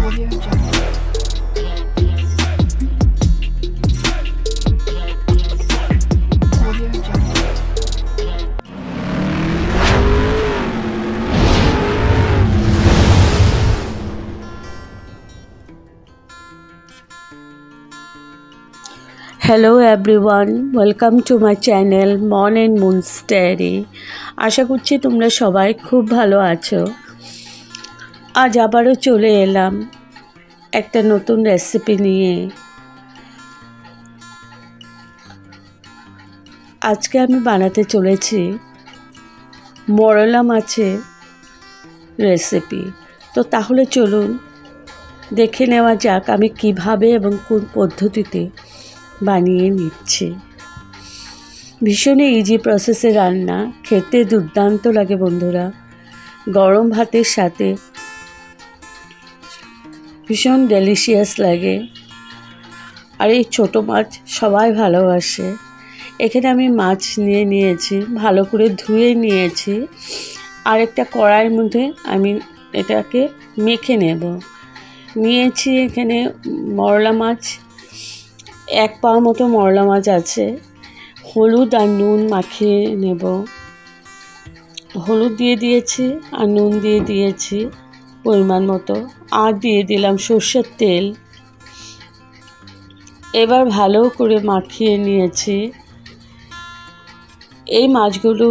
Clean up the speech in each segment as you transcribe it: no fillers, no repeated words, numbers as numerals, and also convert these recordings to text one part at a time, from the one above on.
Audio Jungle. Audio Jungle. Hello everyone, welcome to my channel Mon and Moon's Diary. আশা করছি তোমরা সবাই খুব ভালো আছো। আজ আবারও চলে এলাম একটা নতুন রেসিপি নিয়ে। আজকে আমি বানাতে চলেছি মরলা মাছের রেসিপি। তো তাহলে চলুন দেখে নেওয়া যাক আমি কিভাবে এবং কোন পদ্ধতিতে বানিয়ে নিচ্ছি। ভীষণই ইজি প্রসেসে রান্না, খেতে দুর্দান্ত লাগে বন্ধুরা। গরম ভাতের সাথে ভীষণ ডেলিশিয়াস লাগে। আর এই ছোটো মাছ সবাই ভালোবাসে। এখানে আমি মাছ নিয়েছি, ভালো করে ধুয়ে নিয়েছি। আর একটা কড়াইয়ের মধ্যে আমি এটাকে মেখে নেব। নিয়েছি এখানে মরলা মাছ, 1 পা মতো মরলা মাছ আছে। হলুদ আর নুন মাখিয়ে নেব। হলুদ দিয়ে দিয়েছি আর নুন দিয়ে দিয়েছি পরিমাণ মতো, আর দিয়ে দিলাম সর্ষের তেল। এবার ভালো করে মাখিয়ে নিয়েছি। এই মাছগুলো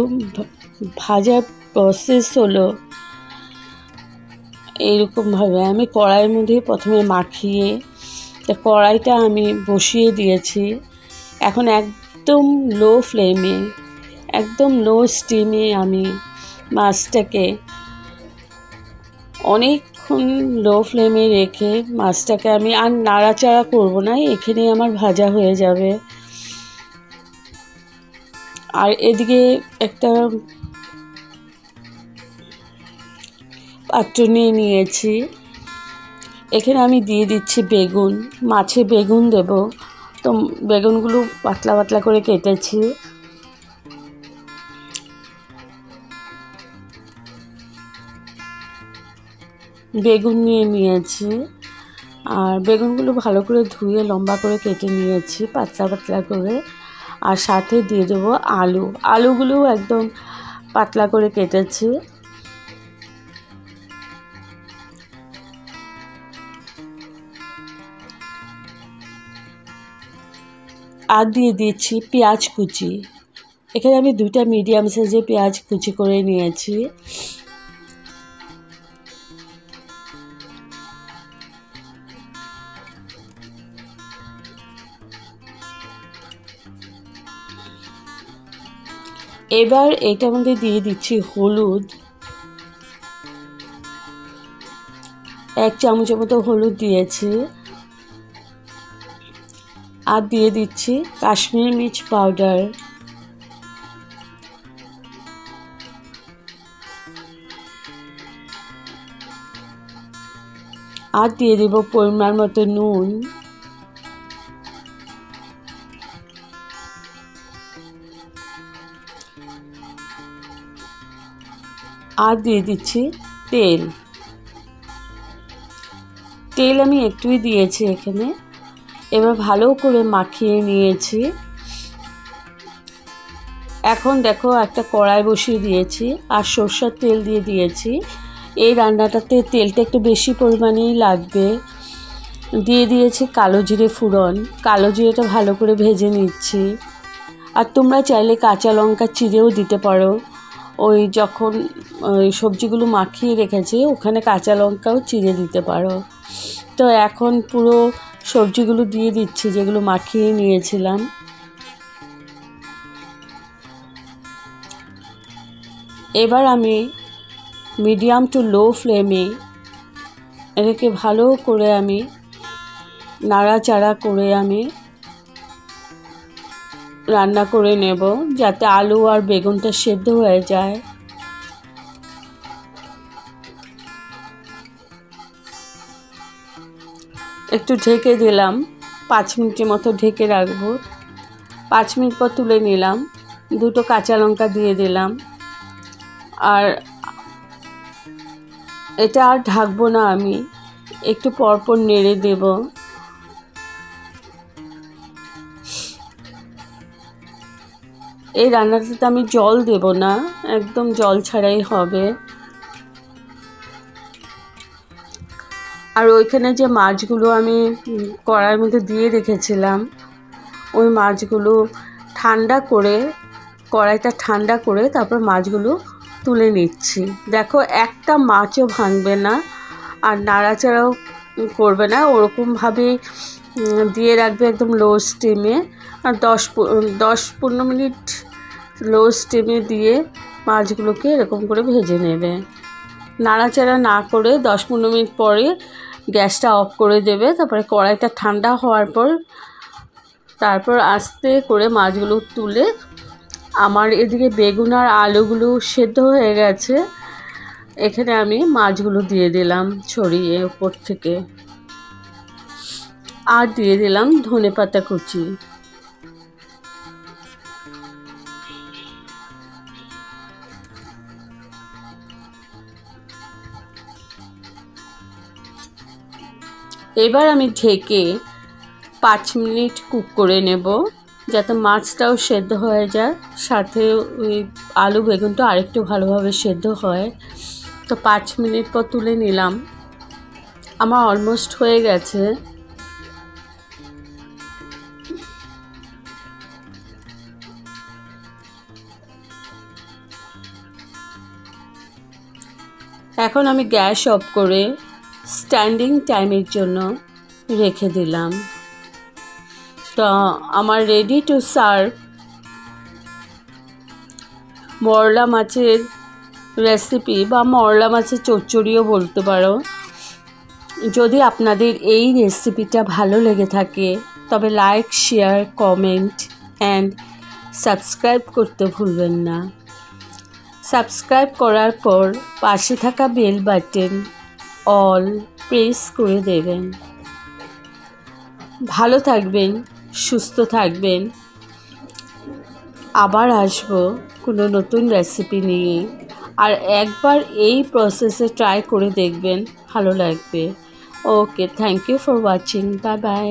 ভাজার প্রসেস হলো এইরকমভাবে। আমি কড়াইয়ের মধ্যে প্রথমে মাখিয়ে কড়াইটা আমি বসিয়ে দিয়েছি। এখন একদম লো ফ্লেমে, একদম লো স্টিমে আমি মাছটাকে অনেকক্ষণ লো ফ্লেমে রেখে মাছটাকে আমি আর নাড়াচাড়া করব না, এখানেই আমার ভাজা হয়ে যাবে। আর এদিকে একটা পাত্র নিয়েছি। এখানে আমি দিয়ে দিচ্ছি বেগুন। মাছে বেগুন দেব, তো বেগুনগুলো পাতলা পাতলা করে কেটেছি। বেগুন নিয়েছি আর বেগুনগুলো ভালো করে ধুয়ে লম্বা করে কেটে নিয়েছি পাতলা পাতলা করে। আর সাথে দিয়ে দেবো আলুগুলো একদম পাতলা করে কেটেছি। আর দিয়ে দিচ্ছি পেঁয়াজ কুচি। এখানে আমি 2টা মিডিয়াম সাইজের পেঁয়াজ কুচি করে নিয়েছি। এবার এটার মধ্যে দিয়ে দিচ্ছি হলুদ, 1 চামচের মতো হলুদ দিয়েছি। আর দিয়ে দিচ্ছি কাশ্মীরি মির্চ পাউডার। আর দিয়ে দেব পরিমাণ মতো নুন। আর দিয়ে দিচ্ছি তেল আমি একটুই দিয়েছি এখানে। এবার ভালো করে মাখিয়ে নিয়েছি। এখন দেখো একটা কড়াই বসিয়ে দিয়েছি আর সরষের তেল দিয়ে দিয়েছি। এই রান্নাটাতে তেলটা একটু বেশি পরিমাণেই লাগবে। দিয়ে দিয়েছি কালো জিরে ফোড়ন। কালো জিরেটা ভালো করে ভেজে নিচ্ছি। আর তোমরা চাইলে কাঁচা লঙ্কা চিরেও দিতে পারো। ওই যখন ওই সবজিগুলো মাখিয়ে রেখেছি ওখানে কাঁচা লঙ্কাও চিরে দিতে পারো। তো এখন পুরো সবজিগুলো দিয়ে দিচ্ছি যেগুলো মাখিয়ে নিয়েছিলাম। এবার আমি মিডিয়াম টু লো ফ্লেমে এটাকে ভালো করে আমি নাড়াচাড়া করে আমি রান্না করে নেব, যাতে আলু আর বেগুনটা সেদ্ধ হয়ে যায়। একটু ঢেকে দিলাম, 5 মিনিটের মতো ঢেকে রাখবো। 5 মিনিট পর তুলে নিলাম। 2টো কাঁচা লঙ্কা দিয়ে দিলাম। আর এটা আর ঢাকবো না আমি, একটু পরপর নেড়ে দেব। এই রান্নাটাতে আমি জল দেব না, একদম জল ছাড়াই হবে। আর ওইখানে যে মাছগুলো আমি কড়াইয়ের মধ্যে দিয়ে রেখেছিলাম, ওই মাছগুলো ঠান্ডা করে, কড়াইটা ঠান্ডা করে তারপর মাছগুলো তুলে নিচ্ছি। দেখো একটা মাছও ভাঙবে না আর নাড়াচাড়াও করবে না, ওরকমভাবেই দিয়ে রাখবে একদম লো স্টিমে। আর 10-15 মিনিট লো স্টিমে দিয়ে মাছগুলোকে এরকম করে ভেজে নেবে। নাড়াচাড়া না করে 10-15 মিনিট পরে গ্যাসটা অফ করে দেবে। তারপরে কড়াইটা ঠান্ডা হওয়ার পর তারপর আস্তে করে মাছগুলো তুলে, আমার এদিকে বেগুন আর আলুগুলো সেদ্ধ হয়ে গেছে, এখানে আমি মাছগুলো দিয়ে দিলাম ছড়িয়ে উপর থেকে, আর দিয়ে দিলাম ধনেপাতা কুচি। এবার আমি ঢেকে 5 মিনিট কুক করে নেব, যাতে মাছটাও সেদ্ধ হয়ে যায়, সাথে ওই আলু বেগুনটা আরেকটু ভালোভাবে সেদ্ধ হয়। তো 5 মিনিট পর তুলে নিলাম, আমার অলমোস্ট হয়ে গেছে। এখন আমি গ্যাস অফ করে স্ট্যান্ডিং টাইমের জন্য রেখে দিলাম। তো আমার রেডি টু সার্ভ মরলা মাছের রেসিপি, বা মরলা মাছের চচ্চড়িও বলতে পারো। যদি আপনাদের এই রেসিপিটা ভালো লেগে থাকে তবে like, share, comment and subscribe করতে ভুলবেন না। সাবস্ক্রাইব করার পর পাশে থাকা বেল বাটন অল প্রেস করে দেবেন। ভালো থাকবেন, সুস্থ থাকবেন। আবার আসবো কোনো নতুন রেসিপি নিয়ে। আর একবার এই প্রসেসে ট্রাই করে দেখবেন, ভালো লাগবে। Okay, thank you for watching. Bye by.